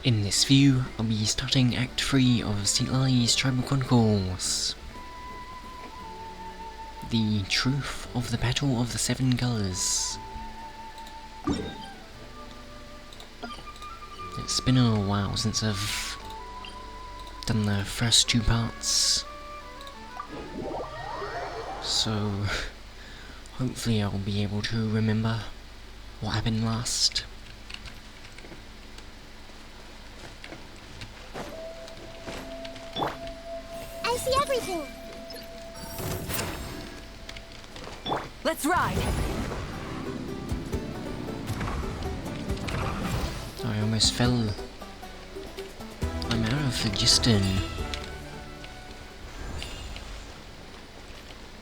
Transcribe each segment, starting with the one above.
In this view, I'll be starting Act 3 of Citlali's Tribal Chronicles. The Truth of the Battle of the Seven Colors. It's been a while since I've done the first two parts, so hopefully I'll be able to remember what happened last. I see everything. Let's ride! I almost fell. I'm out of phlogiston.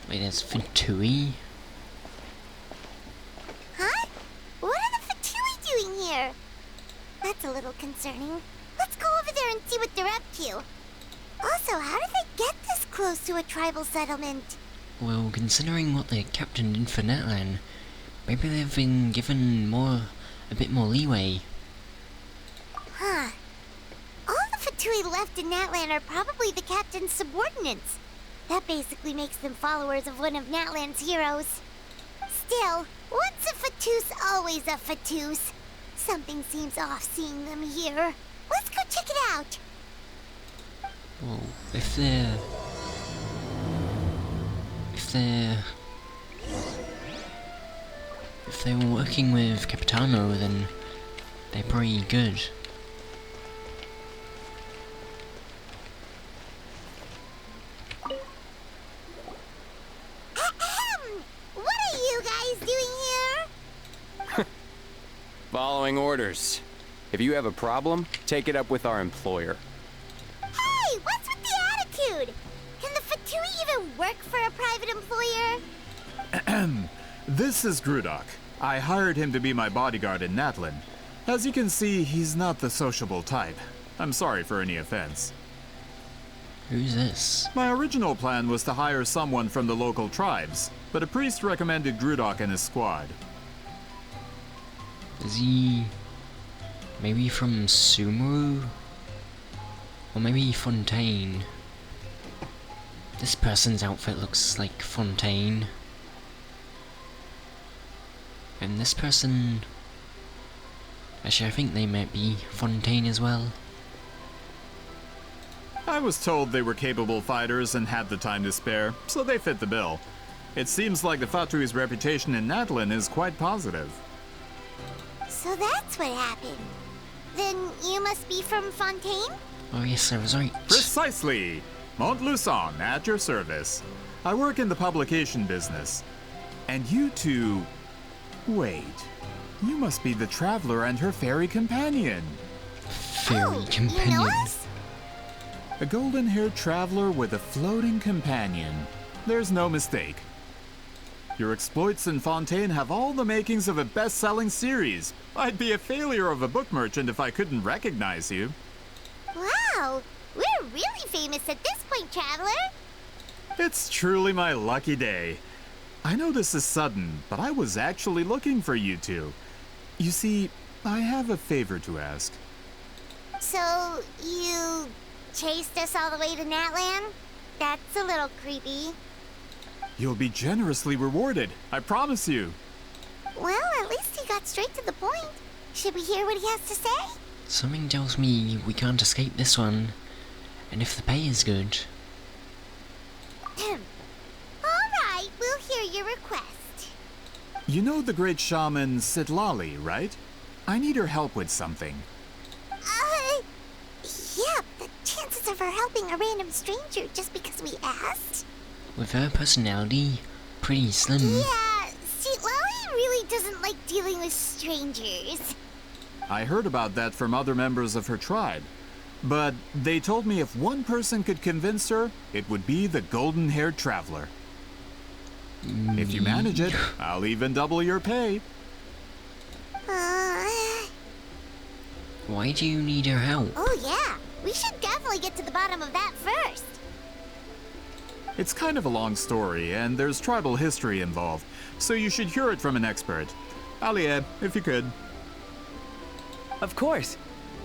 Wait, there's Fatui? Huh? What are the Fatui doing here? That's a little concerning. Let's go over there and see what they're up to. Also, how did they get this close to a tribal settlement? Well, considering what the captain did for Natlan, maybe they've been given a bit more leeway. Huh. All the Fatui left in Natlan are probably the captain's subordinates. That basically makes them followers of one of Natlan's heroes. Still, once a Fatus, always a Fatus. Something seems off seeing them here. Let's go check it out. Well, if they're working with Capitano, then they're pretty good. Ahem! What are you guys doing here? Following orders. If you have a problem, take it up with our employer. Hey, what's with the attitude? Can the Fatui even work for a private employer? This is Grudok. I hired him to be my bodyguard in Natlan. As you can see, he's not the sociable type. I'm sorry for any offense. Who's this? My original plan was to hire someone from the local tribes, but a priest recommended Grudok and his squad. Is he maybe from Sumeru? Or maybe Fontaine? This person's outfit looks like Fontaine. And this person... Actually, I think they might be Fontaine as well. I was told they were capable fighters and had the time to spare, so they fit the bill. It seems like the Fatui's reputation in Natlan is quite positive. So that's what happened. Then you must be from Fontaine? Oh yes, I was right. Precisely! Montluçon, at your service. I work in the publication business. And you two... Wait. You must be the traveler and her fairy companion. Fairy companion. You know us? A golden-haired traveler with a floating companion. There's no mistake. Your exploits in Fontaine have all the makings of a best-selling series. I'd be a failure of a book merchant if I couldn't recognize you. Wow! We're really famous at this point, traveler! It's truly my lucky day. I know this is sudden, but I was actually looking for you two. You see, I have a favor to ask. So, you chased us all the way to Natlan? That's a little creepy. You'll be generously rewarded, I promise you. Well, at least he got straight to the point. Should we hear what he has to say? Something tells me we can't escape this one. And if the pay is good... Alright, we'll hear your request. You know the great shaman Citlali, right? I need her help with something. Yeah, the chances of her helping a random stranger just because we asked? With her personality, pretty slim. Yeah, Citlali really doesn't like dealing with strangers. I heard about that from other members of her tribe. But they told me if one person could convince her, it would be the golden-haired traveler. If you manage it, I'll even double your pay. Why do you need her help? Oh yeah, we should definitely get to the bottom of that first. It's kind of a long story, and there's tribal history involved, so you should hear it from an expert. Alie, if you could. Of course.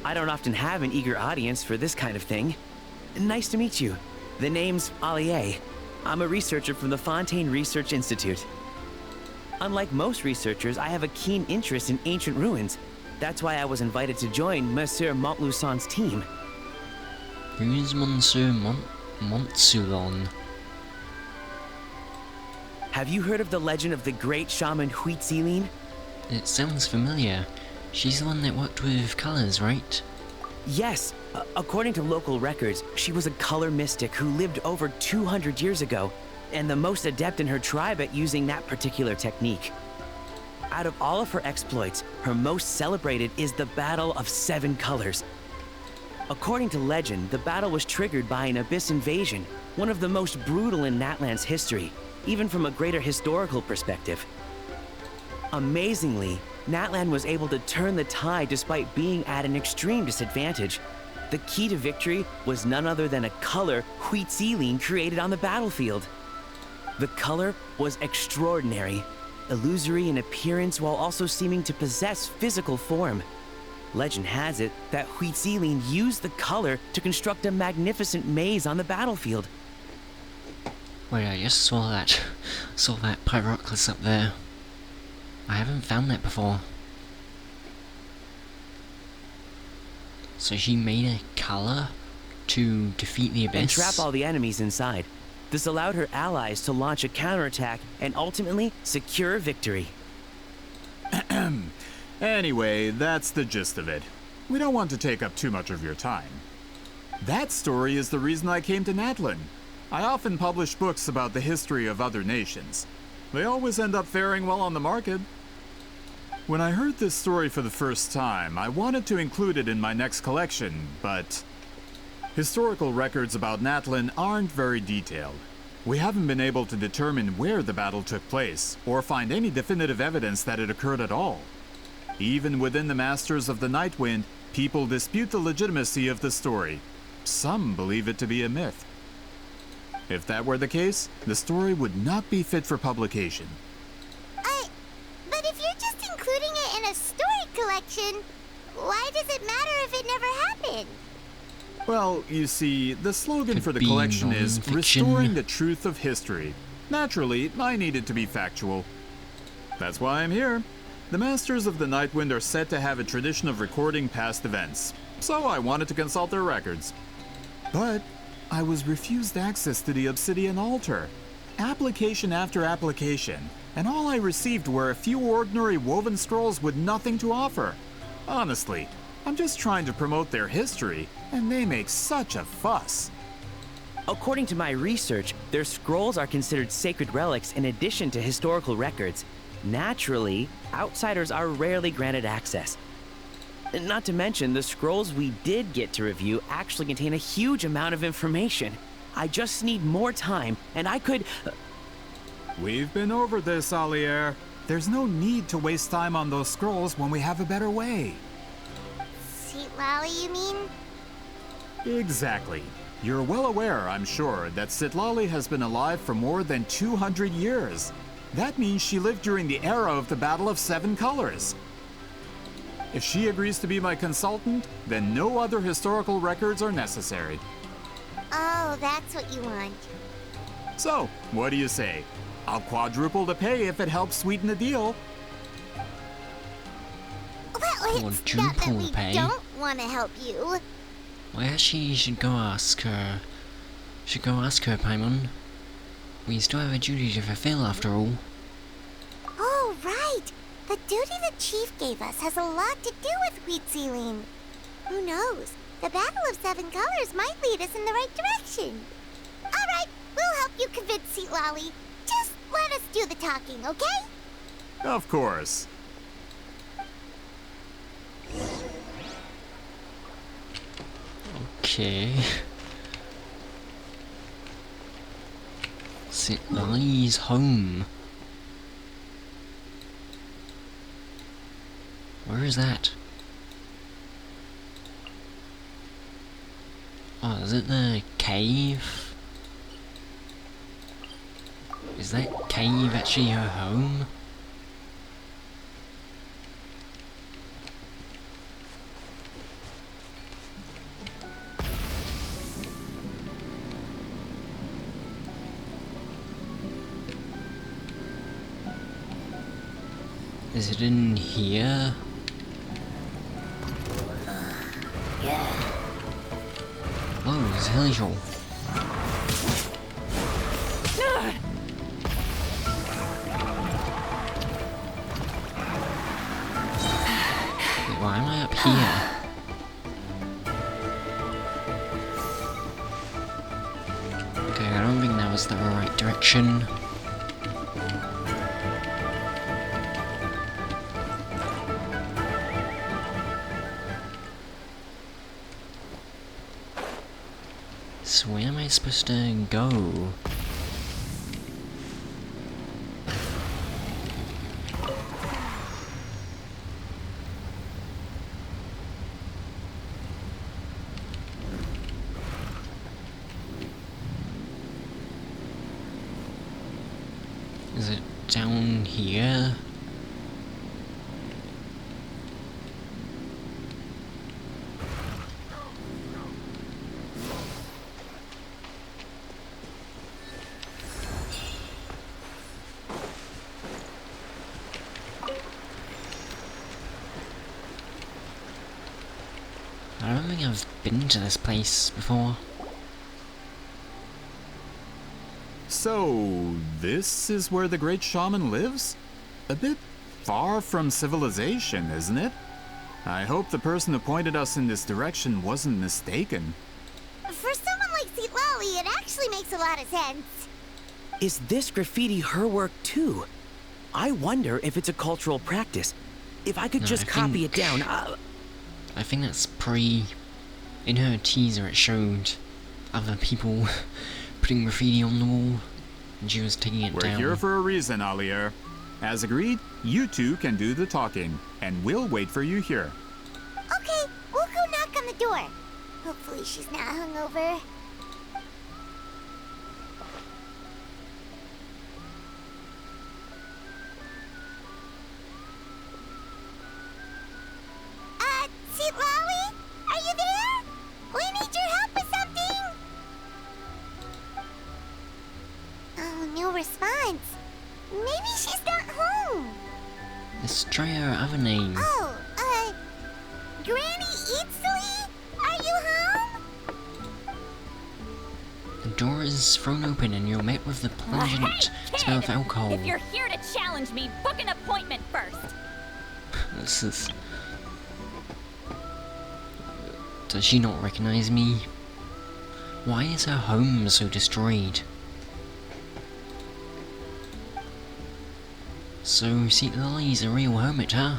I don't often have an eager audience for this kind of thing. Nice to meet you. The name's Allier. I'm a researcher from the Fontaine Research Institute. Unlike most researchers, I have a keen interest in ancient ruins. That's why I was invited to join Monsieur Montluçon's team. Who's Monsieur Montsoulon? Have you heard of the legend of the great shaman Citlali? It sounds familiar. She's the one that worked with colors, right? Yes. According to local records, she was a color mystic who lived over 200 years ago, and the most adept in her tribe at using that particular technique. Out of all of her exploits, her most celebrated is the Battle of Seven Colors. According to legend, the battle was triggered by an abyss invasion, one of the most brutal in Natlan's history, even from a greater historical perspective. Amazingly, Natlan was able to turn the tide despite being at an extreme disadvantage. The key to victory was none other than a color Citlali created on the battlefield. The color was extraordinary, illusory in appearance while also seeming to possess physical form. Legend has it that Citlali used the color to construct a magnificent maze on the battlefield. Wait, I just saw that Pyroclus up there. I haven't found that before. So she made a color to defeat the abyss? And trap all the enemies inside. This allowed her allies to launch a counterattack and ultimately secure victory. Anyway, that's the gist of it. We don't want to take up too much of your time. That story is the reason I came to Natlan. I often publish books about the history of other nations. They always end up faring well on the market. When I heard this story for the first time, I wanted to include it in my next collection, but historical records about Natlan aren't very detailed. We haven't been able to determine where the battle took place, or find any definitive evidence that it occurred at all. Even within the Masters of the Nightwind, people dispute the legitimacy of the story. Some believe it to be a myth. If that were the case, the story would not be fit for publication. But if you're just including it in a story collection, why does it matter if it never happened? Well, you see, the slogan Could for the be collection is non-fiction. restoring the truth of history. Naturally, I needed to be factual. That's why I'm here. The Masters of the Nightwind are said to have a tradition of recording past events, so I wanted to consult their records. But I was refused access to the Obsidian Altar. Application after application, and all I received were a few ordinary woven scrolls with nothing to offer. Honestly, I'm just trying to promote their history, and they make such a fuss. According to my research, their scrolls are considered sacred relics in addition to historical records. Naturally, outsiders are rarely granted access. Not to mention, the scrolls we did get to review actually contain a huge amount of information. I just need more time, and I could... We've been over this, Allier. There's no need to waste time on those scrolls when we have a better way. Citlali, you mean? Exactly. You're well aware, I'm sure, that Citlali has been alive for more than 200 years. That means she lived during the era of the Battle of Seven Colors. If she agrees to be my consultant, then no other historical records are necessary. Oh, that's what you want. So, what do you say? I'll quadruple the pay if it helps sweeten the deal. Well, it's not that we Quadruple pay? don't want to help you. Well, actually, you should go ask her. Paimon. We still have a duty to fulfill, after all. Oh, right. The duty the chief gave us has a lot to do with Citlali. Who knows? The Battle of Seven Colors might lead us in the right direction. All right, we'll help you convince Citlali. Just let us do the talking, okay? Of course. Okay. Citlali's home. Where is that? Oh, is it the cave? Is that cave actually her home? Is it in here? Oh, it's illegal. Wait, why am I up here? Okay, I don't think that was the right direction. So where am I supposed to go? Is it down here? I don't think I've been to this place before. So, this is where the great shaman lives? A bit far from civilization, isn't it? I hope the person who pointed us in this direction wasn't mistaken. For someone like Citlali, it actually makes a lot of sense. Is this graffiti her work too? I wonder if it's a cultural practice. If I could No, just I copy it think- down. I think that's in her teaser it showed other people putting graffiti on the wall, and she was taking it We're down. here for a reason, Alier. As agreed, you two can do the talking, and we'll wait for you here. Okay, we'll go knock on the door. Hopefully she's not hungover. Citlali? Are you there? We need your help with something! Oh, no response. Maybe she's not home. Let's try her other name. Oh, Granny Citlali? Are you home? The door is thrown open and you're met with the pungent Hey, smell of kid! alcohol. If you're here to challenge me, book an appointment first. This is... Does she not recognize me? Why is her home so destroyed? So, Citlali's a real hermit, huh?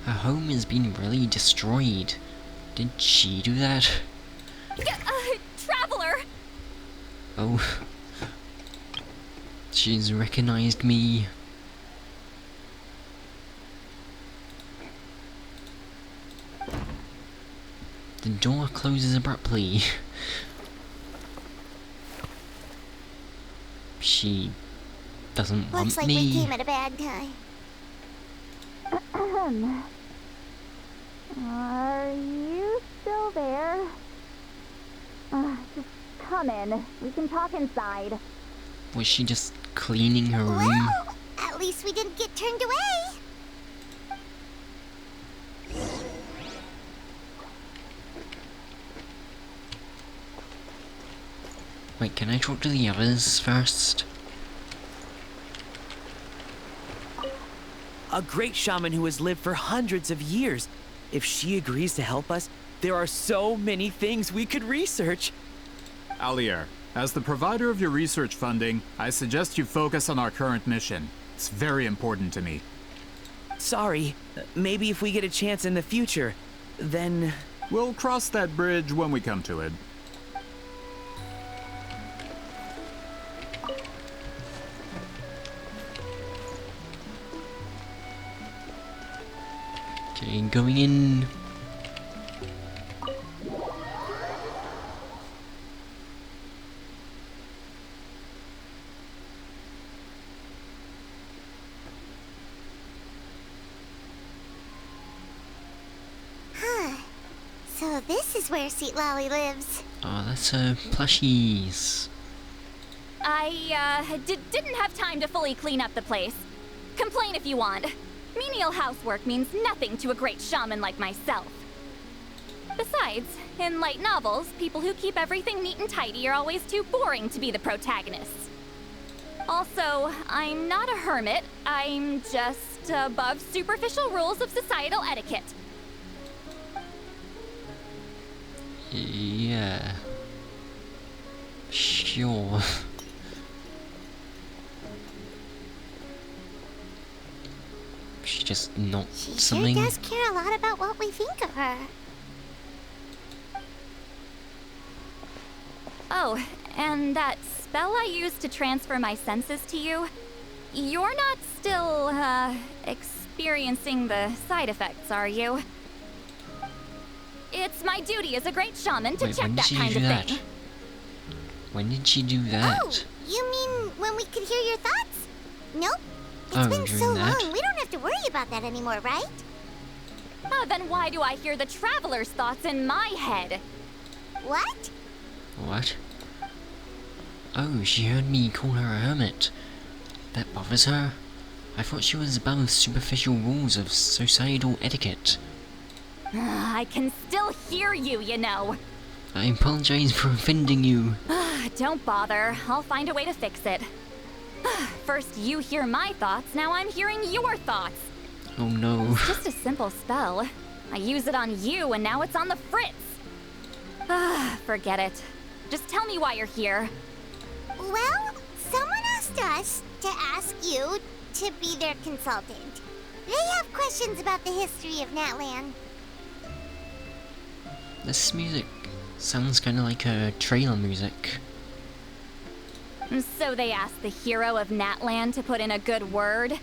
Her home has been really destroyed. Did she do that? Traveler! Oh. She's recognized me. The door closes abruptly. She doesn't Looks want like me. we came at a bad time. Are you still there? Just come in. We can talk inside. Was she just cleaning her room? Well, at least we didn't get turned away. Wait, can I talk to the others first? A great shaman who has lived for hundreds of years. If she agrees to help us, there are so many things we could research. Alier, as the provider of your research funding, I suggest you focus on our current mission. It's very important to me. Sorry, maybe if we get a chance in the future, then... We'll cross that bridge when we come to it. Okay, going in. Huh. So this is where Citlali lives. Oh, that's plushies. I, didn't have time to fully clean up the place. Complain if you want. Menial housework means nothing to a great shaman like myself. Besides, in light novels, people who keep everything neat and tidy are always too boring to be the protagonists. Also, I'm not a hermit. I'm just above superficial rules of societal etiquette. Yeah. Sure. She's just not She something. sure does care a lot about what we think of her. Oh, and that spell I used to transfer my senses to you, you're not still, experiencing the side effects, are you? It's my duty as a great shaman to Wait, check when did that she kind do of that? thing. When did she do that? Oh, you mean when we could hear your thoughts? Nope. It's Oh, been during so that? long, we don't have to worry about that anymore, right? Oh, then why do I hear the traveler's thoughts in my head? What? What? Oh, she heard me call her a hermit. That bothers her? I thought she was above superficial rules of societal etiquette. I can still hear you, you know. I apologize for offending you. Don't bother. I'll find a way to fix it. First you hear my thoughts, now I'm hearing your thoughts. Oh no. Just a simple spell. I use it on you and now it's on the fritz. Forget it. Just tell me why you're here. Well, someone asked us to ask you to be their consultant. They have questions about the history of Natlan. This music sounds kind of like a trailer music. So they asked the hero of Natlan to put in a good word?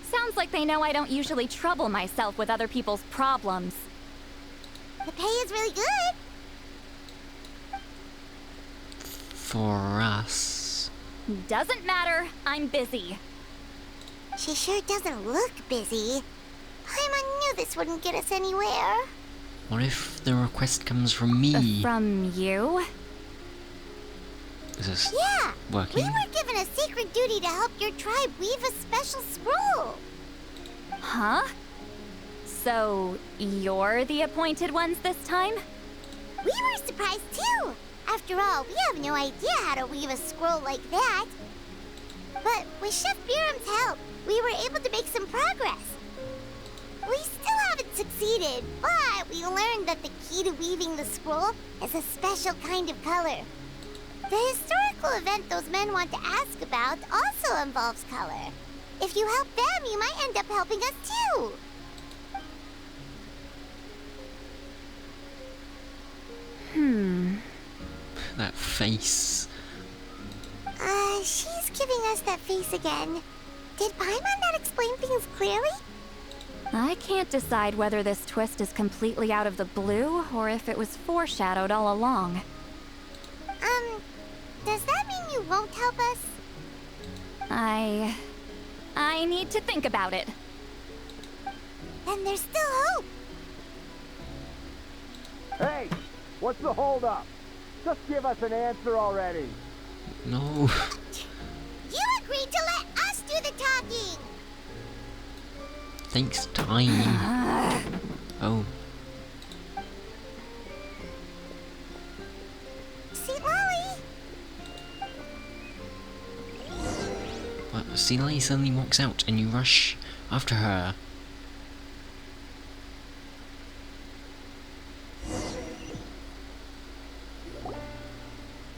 Sounds like they know I don't usually trouble myself with other people's problems. The pay is really good. For us. Doesn't matter, I'm busy. She sure doesn't look busy. Paimon knew this wouldn't get us anywhere. What if the request comes from me? From you? Is this Yeah, working? we were given a sacred duty to help your tribe weave a special scroll. Huh? So, you're the appointed ones this time? We were surprised too. After all, we have no idea how to weave a scroll like that. But with Chef Biram's help, we were able to make some progress. We still haven't succeeded, but we learned that the key to weaving the scroll is a special kind of color. The historical event those men want to ask about also involves color. If you help them, you might end up helping us too. That face. She's giving us that face again. Did Paimon not explain things clearly? I can't decide whether this twist is completely out of the blue or if it was foreshadowed all along. Does that mean you won't help us? I need to think about it. Then there's still hope. Hey, what's the holdup? Just give us an answer already. No. You agreed to let us do the talking. Thanks, Tiny. Oh. Citlali! Well, Citlali suddenly walks out and you rush after her.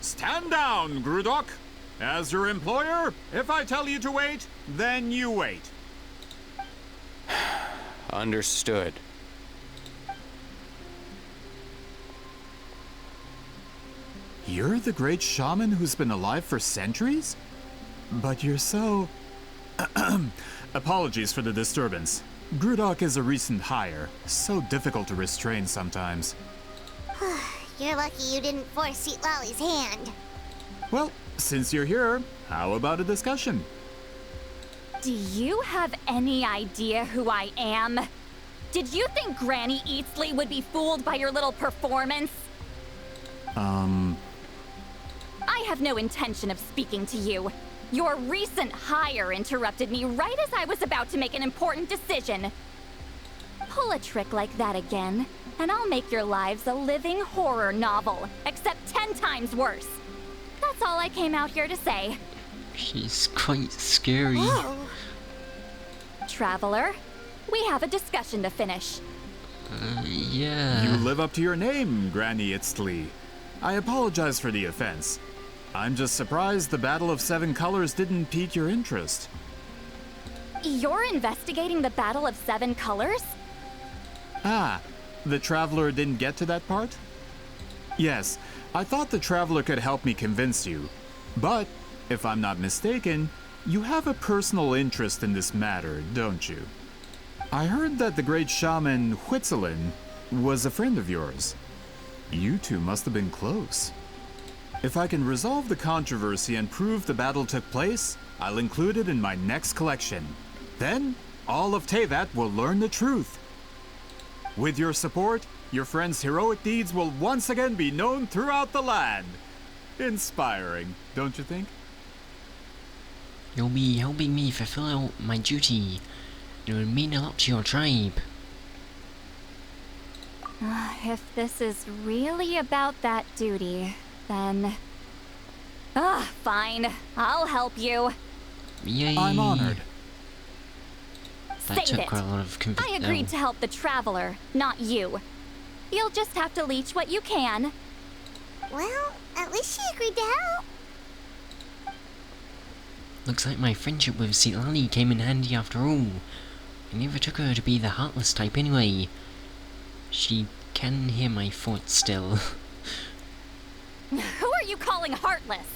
Stand down, Grudok. As your employer, if I tell you to wait, then you wait. Understood. You're the great shaman who's been alive for centuries? But you're so... Apologies for the disturbance. Grudok is a recent hire, so difficult to restrain sometimes. You're lucky you didn't force Citlali's hand. Well, since you're here, how about a discussion? Do you have any idea who I am? Did you think Granny Eatsley would be fooled by your little performance? Um... I have no intention of speaking to you. Your recent hire interrupted me right as I was about to make an important decision. Pull a trick like that again, and I'll make your lives a living horror novel, except 10 times worse. That's all I came out here to say. She's quite scary. Oh. Traveler, we have a discussion to finish. Yeah. You live up to your name, Granny Citlali. I apologize for the offense. I'm just surprised the Battle of Seven Colors didn't pique your interest. You're investigating the Battle of Seven Colors? Ah, the Traveler didn't get to that part? Yes, I thought the Traveler could help me convince you. But, if I'm not mistaken, you have a personal interest in this matter, don't you? I heard that the great shaman Citlali was a friend of yours. You two must have been close. If I can resolve the controversy and prove the battle took place, I'll include it in my next collection. Then, all of Teyvat will learn the truth. With your support, your friend's heroic deeds will once again be known throughout the land. Inspiring, don't you think? You'll be helping me fulfill my duty. It would mean a lot to your tribe. If this is really about that duty, then... fine. I'll help you. Yay. I'm honored. That Save took it. quite a lot of I agreed to help the Traveler, not you. You'll just have to leech what you can. Well, at least she agreed to help. Looks like my friendship with Citlali came in handy after all. I never took her to be the heartless type anyway. She can hear my thoughts still. Who are you calling heartless?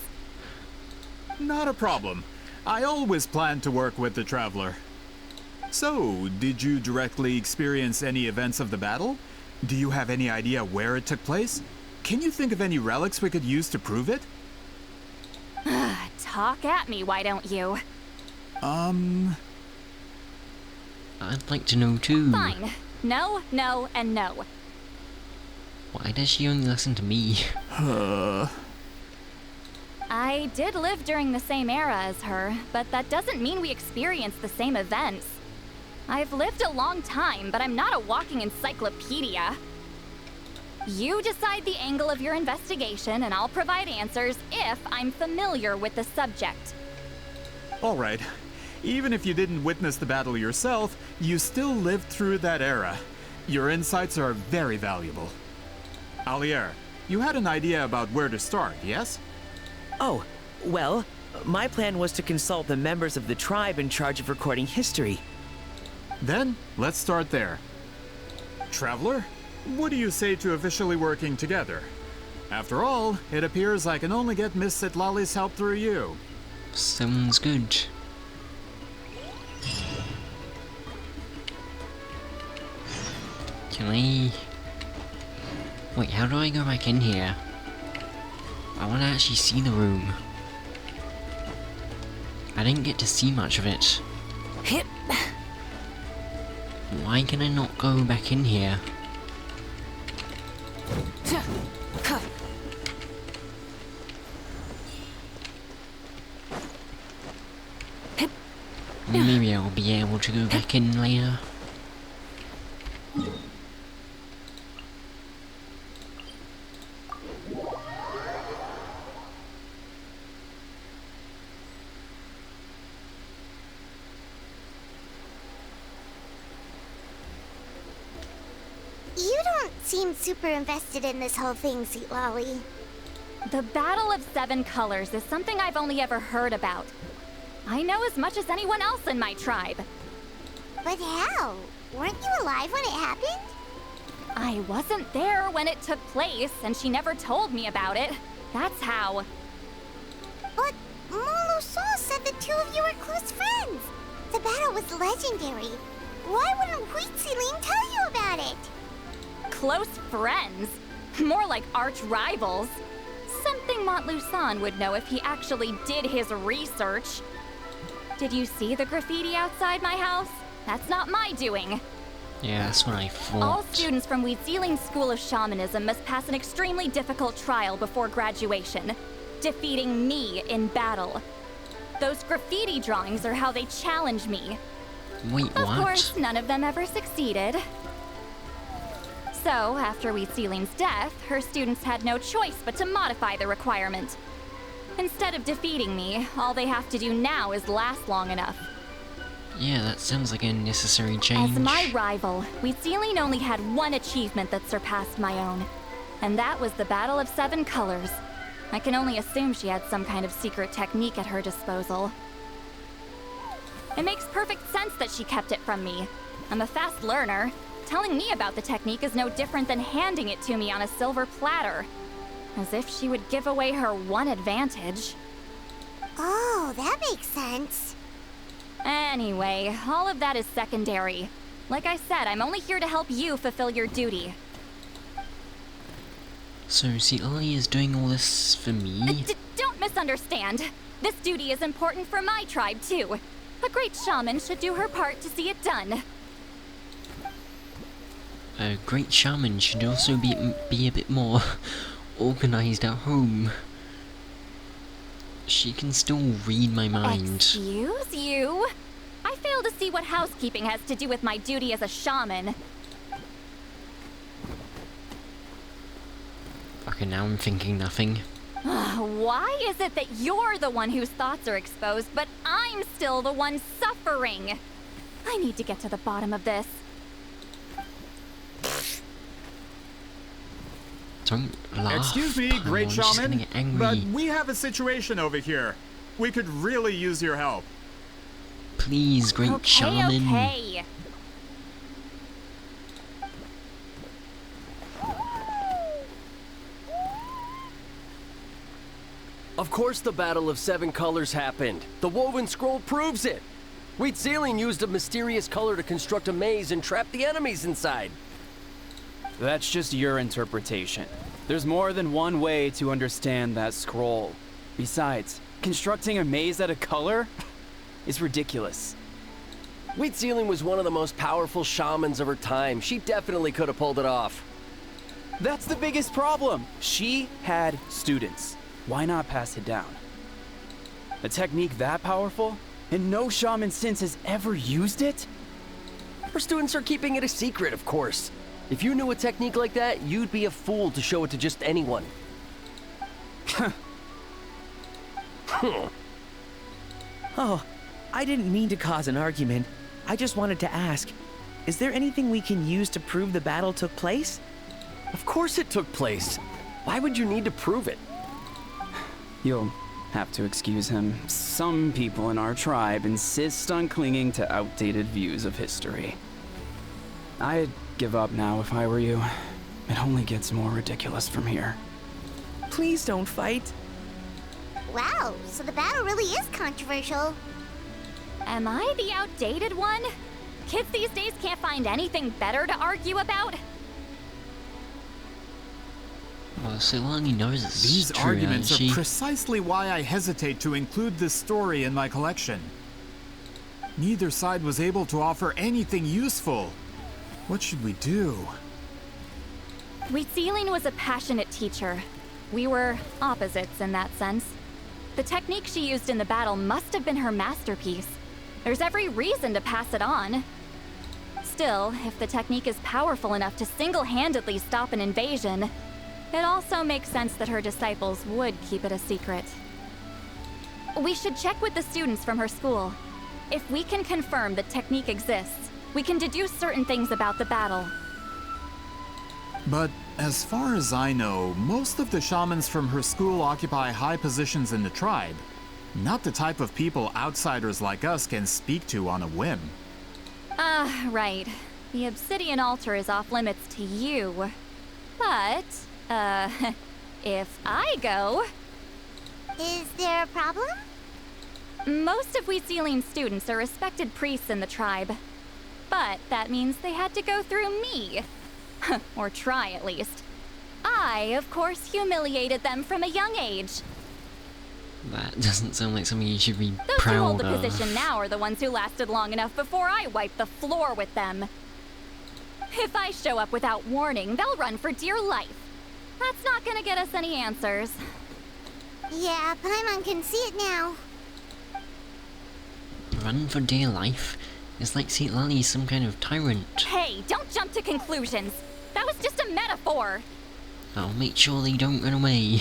Not a problem. I always planned to work with the Traveler. So, did you directly experience any events of the battle? Do you have any idea where it took place? Can you think of any relics we could use to prove it? Talk at me, why don't you? I'd like to know too. Fine. No, no, and no. Why does she only listen to me? I did live during the same era as her, but that doesn't mean we experienced the same events. I've lived a long time, but I'm not a walking encyclopedia. You decide the angle of your investigation, and I'll provide answers if I'm familiar with the subject. All right. Even if you didn't witness the battle yourself, you still lived through that era. Your insights are very valuable. Alier, you had an idea about where to start, yes? Oh, well, my plan was to consult the members of the tribe in charge of recording history. Then, let's start there. Traveler, what do you say to officially working together? After all, it appears I can only get Miss Citlali's help through you. Sounds good. Can I... Wait, how do I go back in here? I want to actually see the room. I didn't get to see much of it. Hip. Why can I not go back in here? Maybe I'll be able to go back in later. You don't seem super invested in this whole thing, Citlali. The Battle of Seven Colors is something I've only ever heard about. I know as much as anyone else in my tribe. But how? Weren't you alive when it happened? I wasn't there when it took place, and she never told me about it. That's how. But Molu-Saw said the two of you were close friends. The battle was legendary. Why wouldn't Huitziling tell you about it? Close friends? More like arch rivals. Something Montluçon would know if he actually did his research. Did you see the graffiti outside my house? That's not my doing. Yeah, that's what I thought. All students from Huitziling's School of Shamanism must pass an extremely difficult trial before graduation, defeating me in battle. Those graffiti drawings are how they challenge me. Wait, Of what? course, none of them ever succeeded. So, after Citlali's death, her students had no choice but to modify the requirement. Instead of defeating me, all they have to do now is last long enough. Yeah, that sounds like a necessary change. As my rival, Citlali only had one achievement that surpassed my own, and that was the Battle of 7 Colors. I can only assume she had some kind of secret technique at her disposal. It makes perfect sense that she kept it from me. I'm a fast learner. Telling me about the technique is no different than handing it to me on a silver platter. As if she would give away her one advantage. Oh, that makes sense. Anyway, all of that is secondary. Like I said, I'm only here to help you fulfill your duty. So Citlali is doing all this for me? Don't misunderstand. This duty is important for my tribe, too. A great shaman should do her part to see it done. A great shaman should also be a bit more organized at home. She can still read my mind. Excuse you? I fail to see what housekeeping has to do with my duty as a shaman. Okay, now I'm thinking nothing. Why is it that you're the one whose thoughts are exposed, but I'm still the one suffering? I need to get to the bottom of this. Don't laugh. Excuse me, Paimon, great she's gonna shaman, get angry. but we have a situation over here. We could really use your help. Please, great shaman. Okay. Of course the Battle of 7 Colors happened. The woven scroll proves it. Citlali used a mysterious color to construct a maze and trap the enemies inside. That's just your interpretation. There's more than one way to understand that scroll. Besides, constructing a maze out of color is ridiculous. Citlali was one of the most powerful shamans of her time. She definitely could have pulled it off. That's the biggest problem. She had students. Why not pass it down? A technique that powerful, and no shaman since has ever used it? Her students are keeping it a secret, of course. If you knew a technique like that, you'd be a fool to show it to just anyone. Oh, I didn't mean to cause an argument. I just wanted to ask, is there anything we can use to prove the battle took place? Of course it took place. Why would you need to prove it? You'll have to excuse him. Some people in our tribe insist on clinging to outdated views of history. I'd give up now if I were you. It only gets more ridiculous from here. Please don't fight. Wow, so the battle really is controversial. Am I the outdated one? Kids these days can't find anything better to argue about? Well, Citlali knows it's These true, arguments doesn't are she? precisely why I hesitate to include this story in my collection. Neither side was able to offer anything useful. What should we do? Citlali was a passionate teacher. We were opposites in that sense. The technique she used in the battle must have been her masterpiece. There's every reason to pass it on. Still, if the technique is powerful enough to single-handedly stop an invasion, it also makes sense that her disciples would keep it a secret. We should check with the students from her school. If we can confirm the technique exists, we can deduce certain things about the battle. But as far as I know, most of the shamans from her school occupy high positions in the tribe. Not the type of people outsiders like us can speak to on a whim. Right. The obsidian altar is off limits to you. But, if I go... Is there a problem? Most of Citlali's students are respected priests in the tribe. But that means they had to go through me. Or try, at least. I, of course, humiliated them from a young age. That doesn't sound like something you should be Those who proud hold the of. position now are the ones who lasted long enough before I wiped the floor with them. If I show up without warning, they'll run for dear life. That's not gonna get us any answers. Yeah, Paimon can see it now. run for dear life. It's like Citlali is some kind of tyrant. Hey, don't jump to conclusions. That was just a metaphor. I'll make sure they don't run away.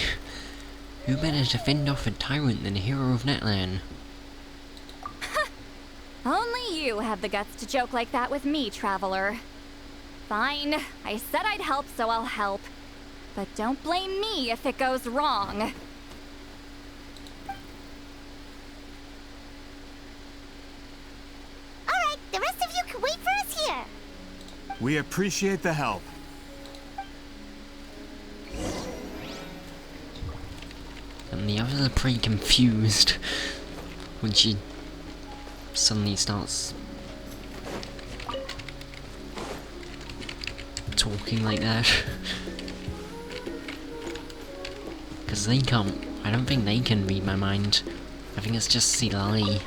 Who better to fend off a tyrant than a hero of Natlan? Only you have the guts to joke like that with me, Traveler. Fine, I said I'd help, so I'll help. But don't blame me if it goes wrong. Alright, the rest of you can wait for us here. We appreciate the help. And the others are pretty confused when she suddenly starts talking like that. Because they can't, I don't think they can read my mind. I think it's just Citlali.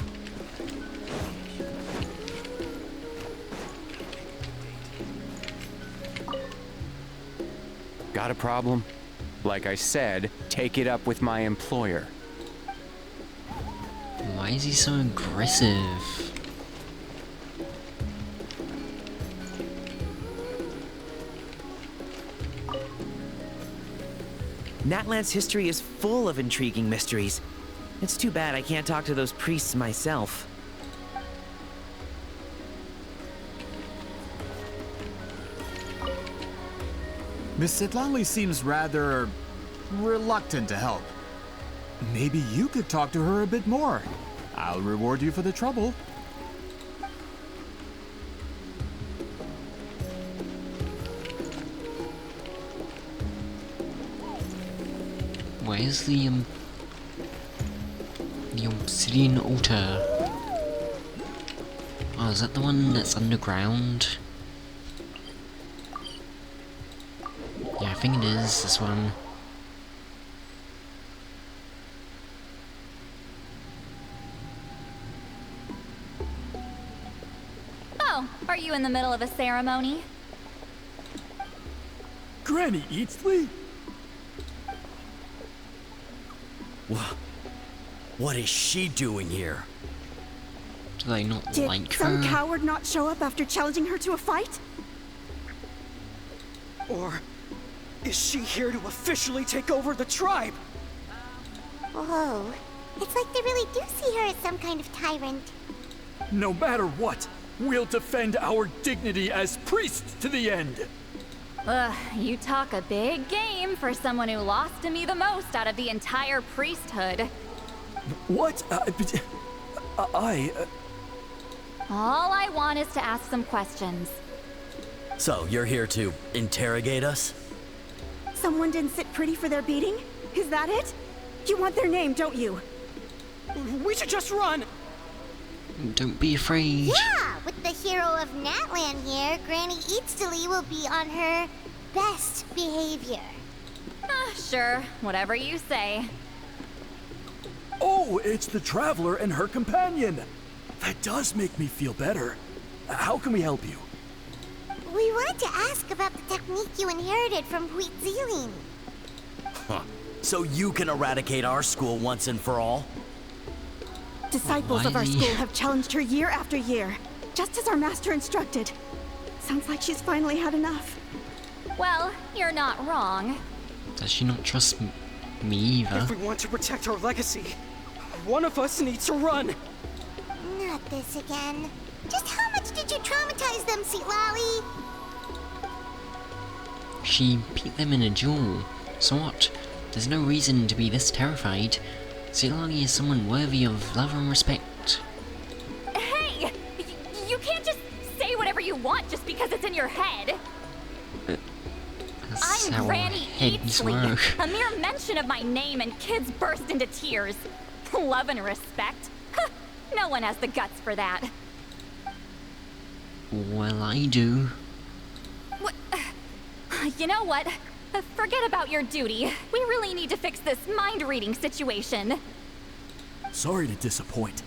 Got a problem? Like I said, take it up with my employer. Why is he so aggressive? Natlan's history is full of intriguing mysteries. It's too bad I can't talk to those priests myself. Miss Citlali seems rather reluctant to help. Maybe you could talk to her a bit more. I'll reward you for the trouble. Where's the obsidian altar? Oh, is that the one that's underground? Yeah, I think it is, this one. Oh, are you in the middle of a ceremony? Granny Eatsley? What is she doing here? Do they not Did like some her? coward not show up after challenging her to a fight? Or is she here to officially take over the tribe? Whoa. It's like they really do see her as some kind of tyrant. No matter what, we'll defend our dignity as priests to the end. Ugh, you talk a big game for someone who lost to me the most out of the entire priesthood. What? All I want is to ask some questions. So, you're here to interrogate us? Someone didn't sit pretty for their beating? Is that it? You want their name, don't you? We should just run! Don't be afraid. Yeah, with the hero of Natlan here, Granny Eatsley will be on her best behavior. Sure, whatever you say. Oh, it's the Traveler and her companion. That does make me feel better. How can we help you? We wanted to ask about the technique you inherited from Huitziling. Huh. So you can eradicate our school once and for all? Disciples of our school have challenged her year after year, just as our master instructed. Sounds like she's finally had enough. Well, you're not wrong. Does she not trust me either? If we want to protect our legacy, one of us needs to run. Not this again. Just how much did you traumatize them, Citlali? She beat them in a duel. So what? There's no reason to be this terrified. Citlali is someone worthy of love and respect. Hey! You can't just say whatever you want just because it's in your head. That's I'm how Granny heads Eatsley. work. A mere mention of my name and kids burst into tears. Love and respect? No one has the guts for that. Well, I do. What? You know what? Forget about your duty. We really need to fix this mind-reading situation. Sorry to disappoint,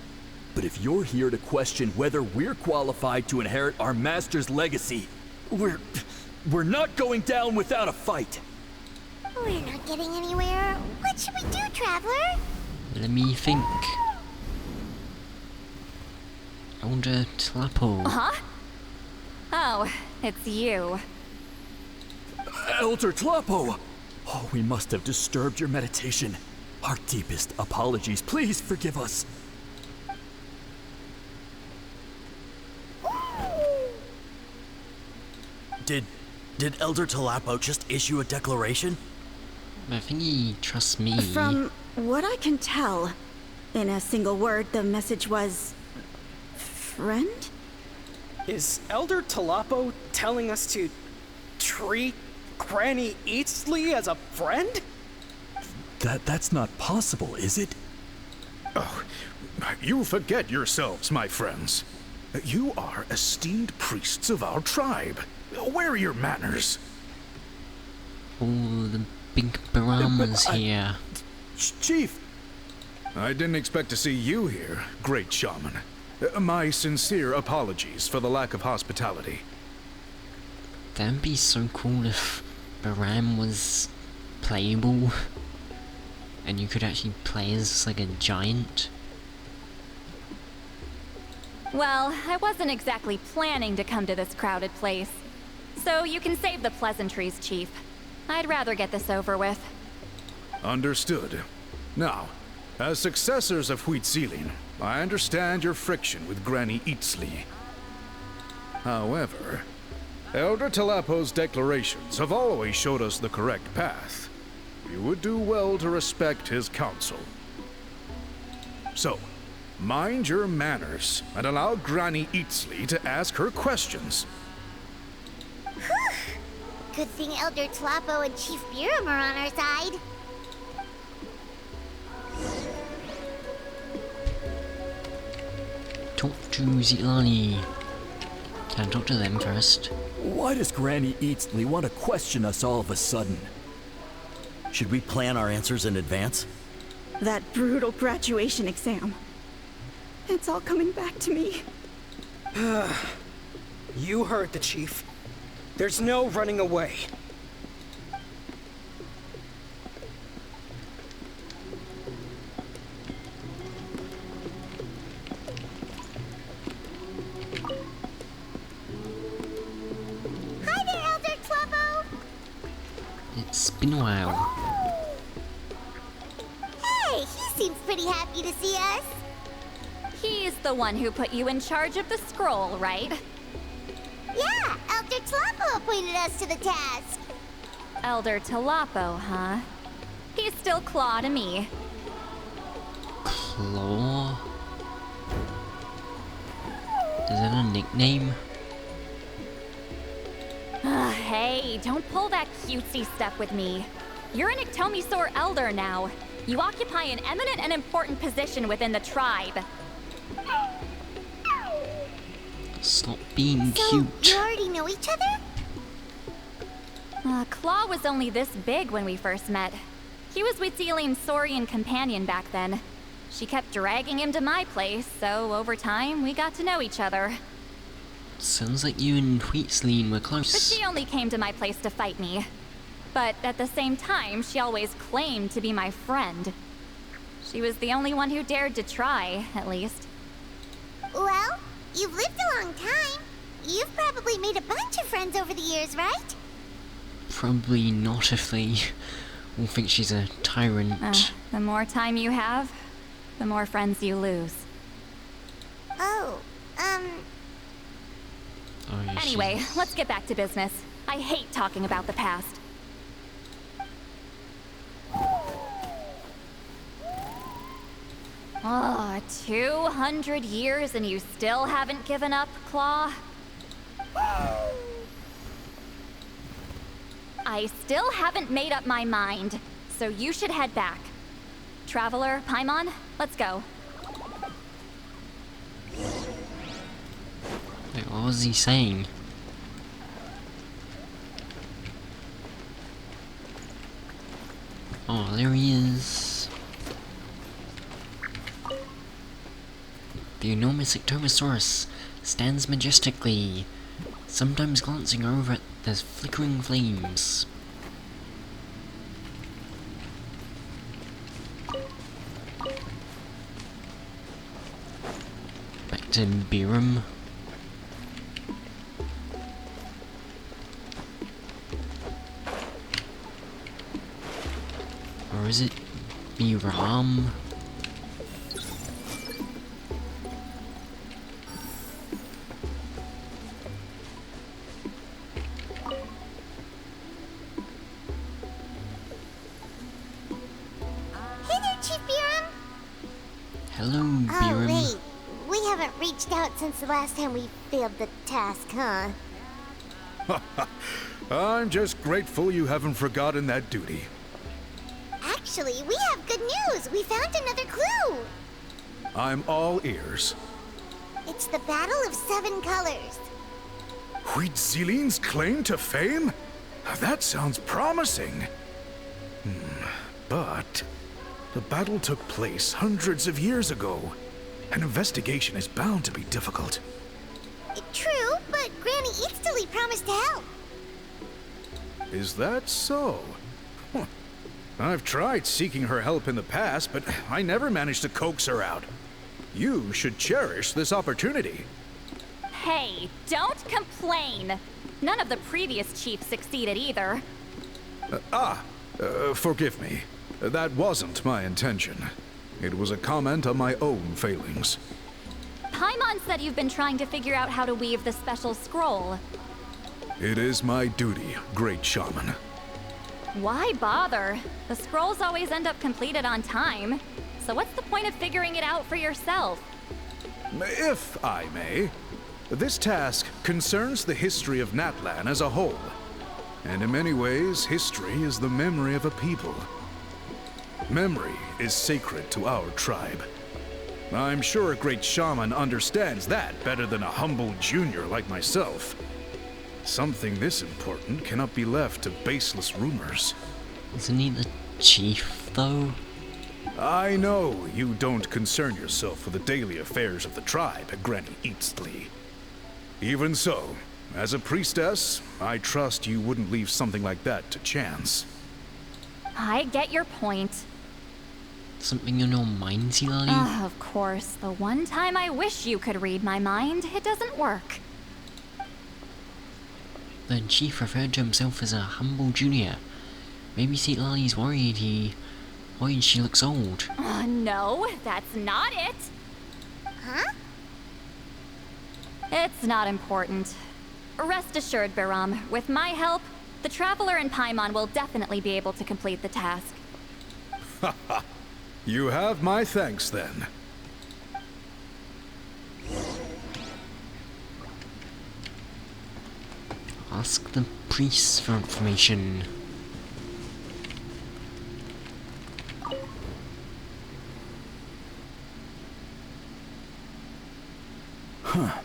but if you're here to question whether we're qualified to inherit our master's legacy, we're not going down without a fight. We're not getting anywhere. What should we do, Traveler? Let me think. Elder Tlapo. Huh? Oh, it's you. Elder Tlapo! Oh, we must have disturbed your meditation. Our deepest apologies. Please forgive us. Did Elder Tlapo just issue a declaration? I think he trusts me. From what I can tell, in a single word, the message was... friend? Is Elder Tlapo telling us to treat Granny Eatsley as a friend? That's not possible, is it? Oh, you forget yourselves, my friends. You are esteemed priests of our tribe. Where are your manners? All the big Baramas here. Chief! I didn't expect to see you here, great shaman. My sincere apologies for the lack of hospitality. That'd be so cool if Baram was playable. And you could actually play as like a giant. Well, I wasn't exactly planning to come to this crowded place. So you can save the pleasantries, Chief. I'd rather get this over with. Understood. Now, as successors of Huitzilin, I understand your friction with Granny Eatsley. However, Elder Tlapo's declarations have always showed us the correct path. You would do well to respect his counsel. So, mind your manners and allow Granny Eatsley to ask her questions. Good thing Elder Tlapo and Chief Biram are on our side. Talk to Citlali. Can I talk to them first? Why does Granny Eatsley want to question us all of a sudden? Should we plan our answers in advance? That brutal graduation exam. It's all coming back to me. You heard the chief. There's no running away. Hi there, Elder Tlapo! It's been a while. Hey, he seems pretty happy to see us. He's the one who put you in charge of the scroll, right? Yeah, Elder Tlapo appointed us to the task. Elder Tlapo, huh? He's still Claw to me. Claw? Is that a nickname? Hey, don't pull that cutesy stuff with me. You're an Iktomi-Sor Elder now. You occupy an eminent and important position within the tribe. Stop being So, cute. you already know each other? Claw was only this big when we first met. He was Huitzilin's Saurian companion back then. She kept dragging him to my place, so over time, we got to know each other. Sounds like you and Huitzilin were close. But she only came to my place to fight me. But at the same time, she always claimed to be my friend. She was the only one who dared to try, at least. Well, you've lived a long time. You've probably made a bunch of friends over the years, right? Probably not if they all think she's a tyrant. The more time you have, the more friends you lose. Oh, Oh, yeah, Anyway, let's get back to business. I hate talking about the past. Oh, 200 years and you still haven't given up, Claw? I still haven't made up my mind, so you should head back. Traveler, Paimon, let's go. Wait, what was he saying? Oh, there he is. The enormous Ectomosaurus stands majestically, sometimes glancing over at the flickering flames. Back to to Biram. Or is it Biram? Hello, Biram. Oh, wait. We haven't reached out since the last time we failed the task, huh? I'm just grateful you haven't forgotten that duty. Actually, we have good news. We found another clue. I'm all ears. It's the Battle of 7 Colors. Huitzilin's claim to fame? That sounds promising. But the battle took place hundreds of years ago. An investigation is bound to be difficult. True, but Granny Citlali promised to help. Is that so? Huh. I've tried seeking her help in the past, but I never managed to coax her out. You should cherish this opportunity. Hey, don't complain. None of the previous chiefs succeeded either. Forgive me. That wasn't my intention. It was a comment on my own failings. Paimon said you've been trying to figure out how to weave the special scroll. It is my duty, Great Shaman. Why bother? The scrolls always end up completed on time. So what's the point of figuring it out for yourself? If I may, this task concerns the history of Natlan as a whole. And in many ways, history is the memory of a people. Memory is sacred to our tribe. I'm sure a great shaman understands that better than a humble junior like myself. Something this important cannot be left to baseless rumors. Isn't he the chief, though? I know you don't concern yourself with the daily affairs of the tribe, Granny Citlali. Even so, as a priestess, I trust you wouldn't leave something like that to chance. I get your point. Something in your mind, Citlali? Of course. The one time I wish you could read my mind, it doesn't work. The chief referred to himself as a humble junior. Maybe Citlali's worried she looks old. No, that's not it. Huh? It's not important. Rest assured, Biram, with my help, the Traveler and Paimon will definitely be able to complete the task. You have my thanks, then. Ask the priests for information. Huh.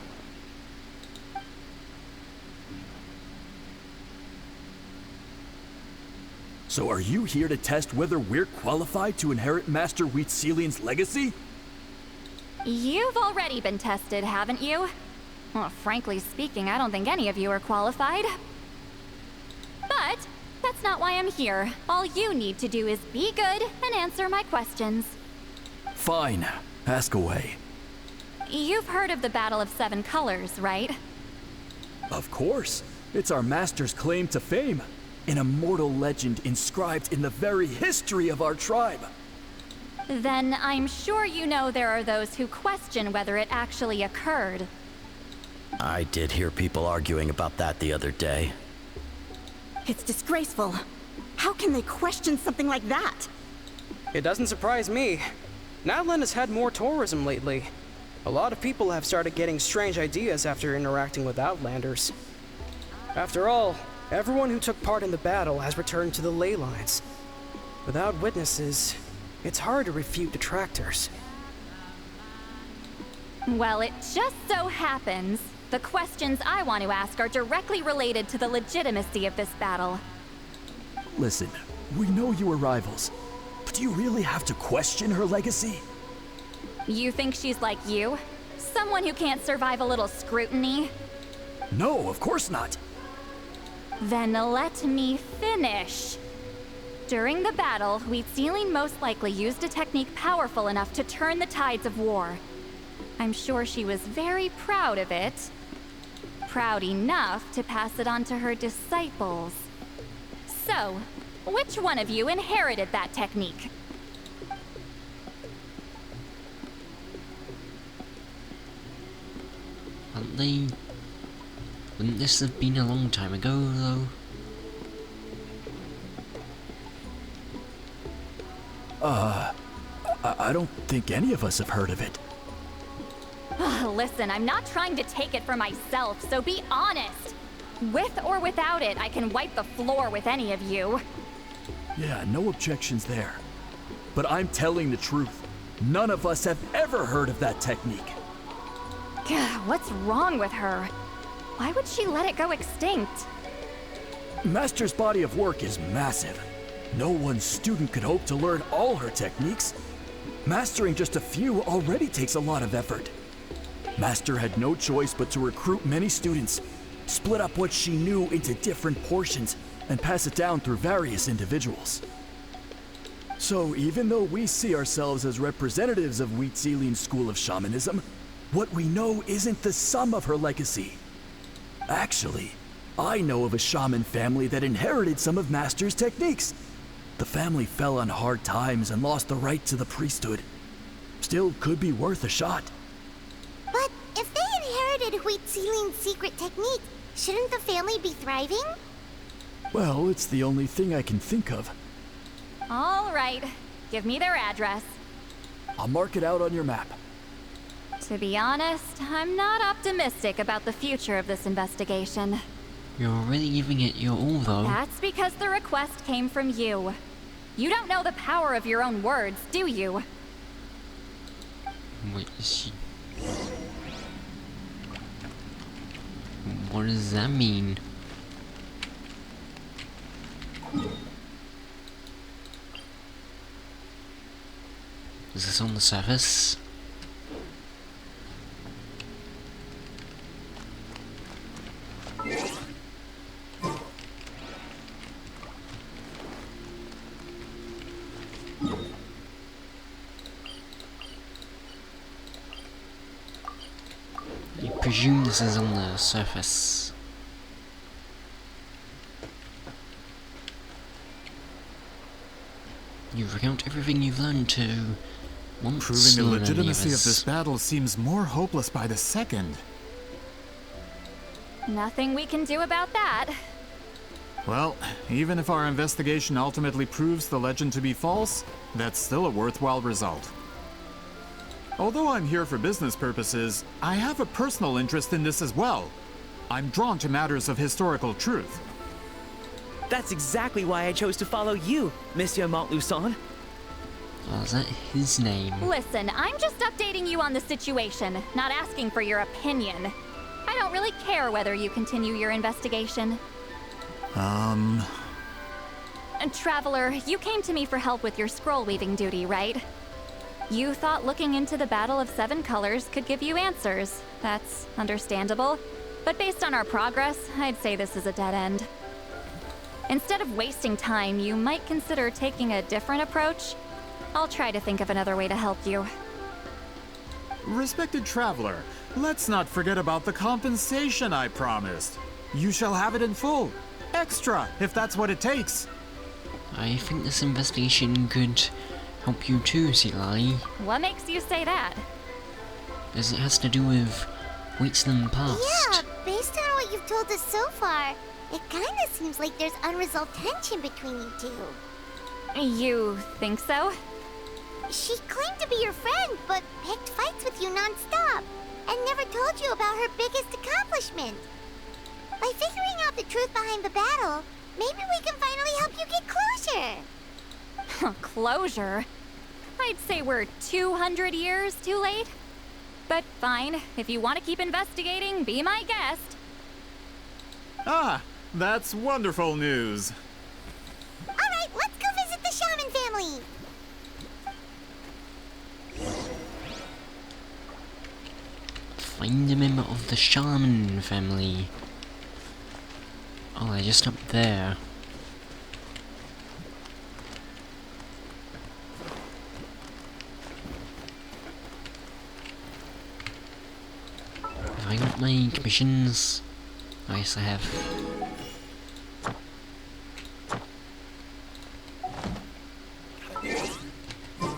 So are you here to test whether we're qualified to inherit Master Huitzilin's legacy? You've already been tested, haven't you? Well, frankly speaking, I don't think any of you are qualified. But that's not why I'm here. All you need to do is be good and answer my questions. Fine. Ask away. You've heard of the Battle of 7 Colors, right? Of course. It's our master's claim to fame. An immortal legend inscribed in the very history of our tribe. Then I'm sure you know there are those who question whether it actually occurred. I did hear people arguing about that the other day. It's disgraceful. How can they question something like that? It doesn't surprise me. Natlan has had more tourism lately. A lot of people have started getting strange ideas after interacting with Outlanders. After all, everyone who took part in the battle has returned to the ley lines. Without witnesses, it's hard to refute detractors. Well, it just so happens the questions I want to ask are directly related to the legitimacy of this battle. Listen, we know you are rivals, but do you really have to question her legacy? You think she's like you? Someone who can't survive a little scrutiny? No, of course not. Then let me finish. During the battle, Huitzilin most likely used a technique powerful enough to turn the tides of war. I'm sure she was very proud of it. Proud enough to pass it on to her disciples. So, which one of you inherited that technique? Wouldn't this have been a long time ago, though? I don't think any of us have heard of it. Listen, I'm not trying to take it for myself, so be honest. With or without it, I can wipe the floor with any of you. Yeah, no objections there. But I'm telling the truth. None of us have ever heard of that technique. What's wrong with her? Why would she let it go extinct? Master's body of work is massive. No one student could hope to learn all her techniques. Mastering just a few already takes a lot of effort. Master had no choice but to recruit many students, split up what she knew into different portions, and pass it down through various individuals. So even though we see ourselves as representatives of Citlali's school of shamanism, what we know isn't the sum of her legacy. Actually, I know of a shaman family that inherited some of Master's techniques. The family fell on hard times and lost the right to the priesthood. Still could be worth a shot. But if they inherited Citlali's secret technique, shouldn't the family be thriving? Well, it's the only thing I can think of. All right, give me their address. I'll mark it out on your map. To be honest, I'm not optimistic about the future of this investigation. You're really giving it your all, though. That's because the request came from you. You don't know the power of your own words, do you? Wait, is she... What does that mean? Is this on the surface? I presume this is on the surface. You recount everything you've learned to once Proving the slower than legitimacy of others. this battle seems more hopeless by the second. Nothing we can do about that. Well, even if our investigation ultimately proves the legend to be false, that's still a worthwhile result. Although I'm here for business purposes, I have a personal interest in this as well. I'm drawn to matters of historical truth. That's exactly why I chose to follow you, Monsieur Montluçon. Oh, is that his name? Listen, I'm just updating you on the situation, not asking for your opinion. I don't really care whether you continue your investigation. And Traveler, you came to me for help with your scroll weaving duty, right? You thought looking into the Battle of Seven Colors could give you answers. That's understandable. But based on our progress, I'd say this is a dead end. Instead of wasting time, you might consider taking a different approach. I'll try to think of another way to help you. Respected traveler, let's not forget about the compensation I promised. You shall have it in full. Extra, if that's what it takes. I think this investigation could help you too, Citlali. What makes you say that? As it has to do with Wheatsland past. Yeah, based on what you've told us so far, it kinda seems like there's unresolved tension between you two. You think so? She claimed to be your friend, but picked fights with you non-stop, and never told you about her biggest accomplishment. By figuring out the truth behind the battle, maybe we can finally help you get closure. Closure? I'd say we're 200 years too late. But fine, if you want to keep investigating, be my guest. Ah, that's wonderful news. Alright, let's go visit the shaman family. Find a member of the shaman family. Oh, they're just up there. my commissions? Oh, yes, I have.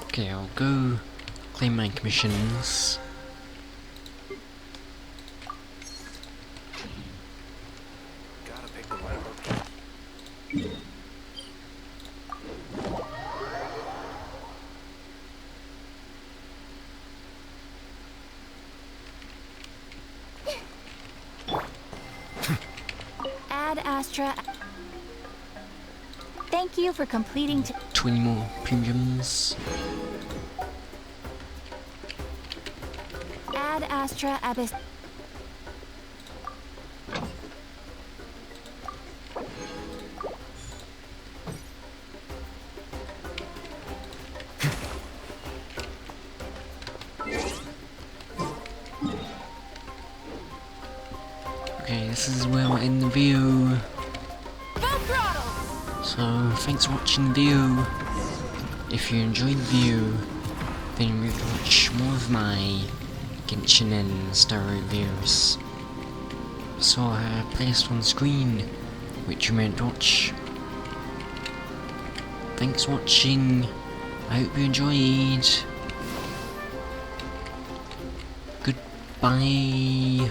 Okay, I'll go claim my commissions. Ad Astra. Thank you for completing 20 more premiums. Ad Astra Abyss. Okay, this is where we'll end the video. So, thanks for watching the video. If you enjoyed the video, then you can watch more of my Genshin and Star reviews. So I have placed on screen, which you might watch. Thanks for watching. I hope you enjoyed. Goodbye.